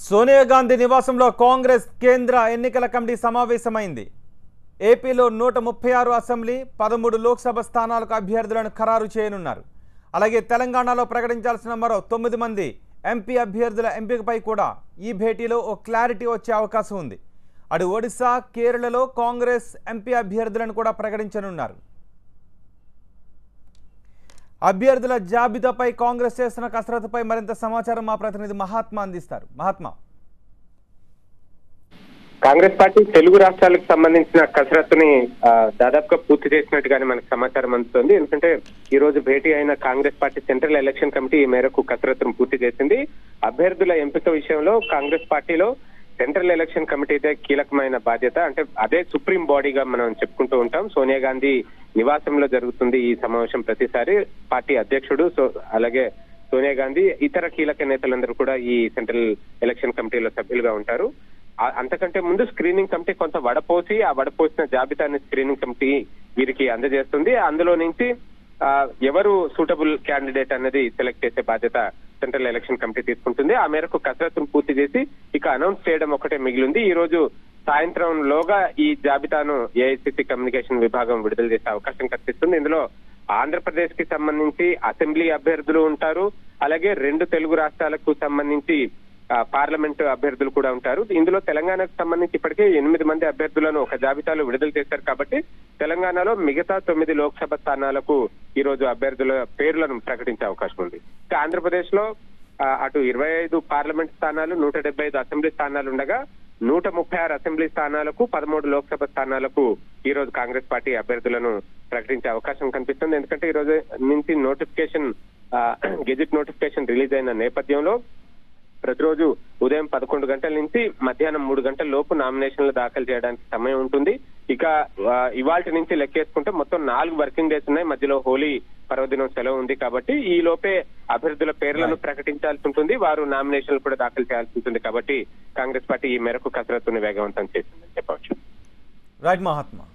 సోనియా గాంధీ నివాసంలో కాంగ్రెస్ కేంద్ర ఎన్నికల కమిటీ సమావేశమైంది. ఏపీలో 136 అసెంబ్లీ 13 లోక్సభ స్థానాలకు అభ్యర్థులను ఖరారు చేయనున్నారు. అలాగే తెలంగాణలో ప్రకటించాల్సిన మరో 9 మంది ఎంపీ అభ్యర్థుల ఎంపికపై కూడా ఈ భేటీలో ఓ క్లారిటీ వచ్చే అవకాశం ఉంది. అటు ఒడిశా, కేరళలో కాంగ్రెస్ ఎంపీ అభ్యర్థులను కూడా ప్రకటించనున్నారు. అభ్యర్థుల జాబితాపై కాంగ్రెస్ చేస్తున్న కసరత్తుపై మరింత సమాచారం మా ప్రతినిధి మహాత్మా అందిస్తారు. మహాత్మా, కాంగ్రెస్ పార్టీ తెలుగు రాష్ట్రాలకు సంబంధించిన కసరత్తుని దాదాపుగా పూర్తి చేసినట్టుగానే మనకు సమాచారం అందుతుంది. ఎందుకంటే ఈ రోజు భేటీ అయిన Congress party central election committee ఈ మేరకు కసరత్తును పూర్తి చేసింది. అభ్యర్థుల ఎంపిక విషయంలో కాంగ్రెస్ పార్టీలో సెంట్రల్ ఎలక్షన్ కమిటీదే కీలకమైన బాధ్యత. అంటే అదే సుప్రీం బాడీగా మనం చెప్పుకుంటూ ఉంటాం. సోనియా గాంధీ నివాసంలో జరుగుతుంది ఈ సమావేశం ప్రతిసారి. పార్టీ అధ్యక్షుడు అలాగే సోనియా గాంధీ ఇతర కీలక నేతలందరూ కూడా ఈ సెంట్రల్ ఎలక్షన్ కమిటీలో సభ్యులుగా ఉంటారు. అంతకంటే ముందు స్క్రీనింగ్ కమిటీ కొంత వడపోసి ఆ వడపోసిన జాబితాని స్క్రీనింగ్ కమిటీ వీరికి అందజేస్తుంది. అందులో నుంచి ఎవరు సూటబుల్ క్యాండిడేట్ అనేది సెలెక్ట్ చేసే బాధ్యత సెంట్రల్ ఎలక్షన్ కమిటీ తీసుకుంటుంది. ఆ మేరకు కసరత్తును పూర్తి చేసి ఇక అనౌన్స్ చేయడం ఒకటే మిగిలింది. ఈ రోజు సాయంత్రంలోగా ఈ జాబితాను ఏఐసిసి కమ్యూనికేషన్ విభాగం విడుదల చేసే అవకాశం కనిపిస్తుంది. ఇందులో ఆంధ్రప్రదేశ్ కి సంబంధించి అసెంబ్లీ అభ్యర్థులు ఉంటారు. అలాగే 2 తెలుగు రాష్ట్రాలకు సంబంధించి పార్లమెంటు అభ్యర్థులు కూడా ఉంటారు. ఇందులో తెలంగాణకు సంబంధించి ఇప్పటికే 8 మంది అభ్యర్థులను ఒక జాబితాలో విడుదల చేశారు. కాబట్టి తెలంగాణలో మిగతా 9 లోక్సభ స్థానాలకు ఈ రోజు అభ్యర్థుల పేర్లను ప్రకటించే అవకాశం ఉంది. ఇక ఆంధ్రప్రదేశ్ లో అటు 25 పార్లమెంట్ స్థానాలు, 175 అసెంబ్లీ స్థానాలు ఉండగా 136 అసెంబ్లీ స్థానాలకు, 13 లోక్సభ స్థానాలకు ఈ రోజు కాంగ్రెస్ పార్టీ అభ్యర్థులను ప్రకటించే అవకాశం కనిపిస్తుంది. ఎందుకంటే ఈ రోజు నుంచి గెజిట్ నోటిఫికేషన్ రిలీజ్ అయిన నేపథ్యంలో ప్రతిరోజు ఉదయం 11 గంటల నుంచి మధ్యాహ్నం 3 గంటల లోపు నామినేషన్లు దాఖలు చేయడానికి సమయం ఉంటుంది. ఇక ఇవాల్టి నుంచి లెక్కేసుకుంటే మొత్తం 4 వర్కింగ్ డేస్ ఉన్నాయి. మధ్యలో హోలీ పర్వదినం సెలవు ఉంది. కాబట్టి ఈ లోపే అభ్యర్థుల పేర్లను ప్రకటించాల్సి ఉంటుంది. వారు నామినేషన్లు కూడా దాఖలు చేయాల్సి ఉంటుంది. కాబట్టి కాంగ్రెస్ పార్టీ ఈ మేరకు కసరత్తుని వేగవంతం చేసిందని చెప్పవచ్చు. రైట్ మహాత్మా.